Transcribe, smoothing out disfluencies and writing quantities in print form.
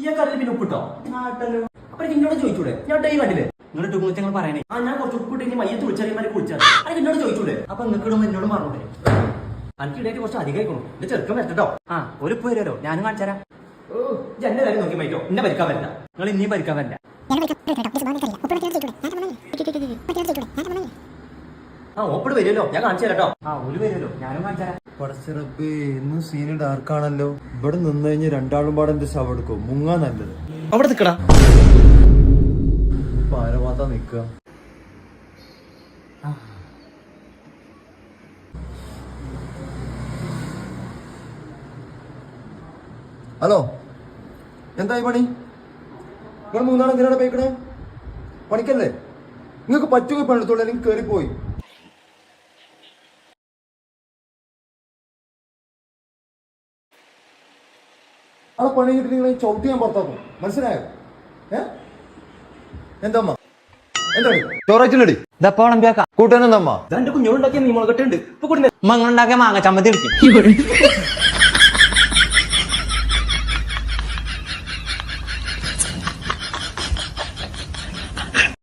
ഈ കറിയിൽ പിന്നെ ഉപ്പിട്ടോ അപ്പൊ എന്നോട് ചോദിച്ചൂടെ ഞാൻ ടൈം കണ്ടില്ലേ നിങ്ങൾ കുറിച്ച് ഞങ്ങൾ പറയണേ ഞാൻ കുറച്ച് ഉപ്പിട്ട് ഇനി മയ്യത്ത് വിളിച്ചറിയമാരെ കുളിച്ചാൽ അത് എന്നോട് ചോദിച്ചൂടെ അപ്പൊ നിങ്ങൾക്ക് ഇടുമ്പോ എന്നോട് പറഞ്ഞൂടെ എനിക്കിടയ്ക്ക് കുറച്ച് അധികമായിക്കണു എന്റെ ചെറുക്കം വരട്ടോ ഒരു ഉപ്പ് വരുമല്ലോ ഞാനും കാണിച്ചാരാ എന്റെ കാര്യം നോക്കി മൈറ്റോ എന്നെ ഭരിക്കാൻ പറ്റില്ല നിങ്ങൾ ഇനിയും ഭരിക്കാൻ പറ്റില്ല ഓപ്പിട് വരുമല്ലോ ഞാൻ കാണിച്ചു തരാട്ടോ ഒരു വരുമല്ലോ ഞാനും കാണിച്ചാരാ പടച്ചിറപ്പേ ഇന്നും സീന് ഡാർക്കാണല്ലോ. ഇവിടെ നിന്ന് കഴിഞ്ഞ് രണ്ടാളും പാടെ എന്റെ ശവം എടുക്കും. മുങ്ങാ നല്ലത്. അവിടെ നിക്കടാ ആരമാത്താ നിക്ക. ഹലോ, എന്തായി പണി? നിങ്ങൾ മൂന്നാളും എന്തിനാണ് പോയിക്കണേ? പണിക്കല്ലേ? നിങ്ങൾക്ക് പറ്റുക പണിയെടുത്തോളൂ, അല്ലെങ്കിൽ കയറിപ്പോയി. ആ പണി കിട്ടി നിങ്ങൾ ചവിട്ടി ഞാൻ പുറത്താക്കും. മനസ്സിലായോ? എന്താ എന്താ ചോറാച്ചില്ലടി കൂട്ടാനെന്താ എന്റെ കുഞ്ഞോണ്ടാക്കിയ മീമുളകട്ടുണ്ട് ഇപ്പൊ ഉണ്ടാക്കിയ മാങ്ങ ചമ്മന്തി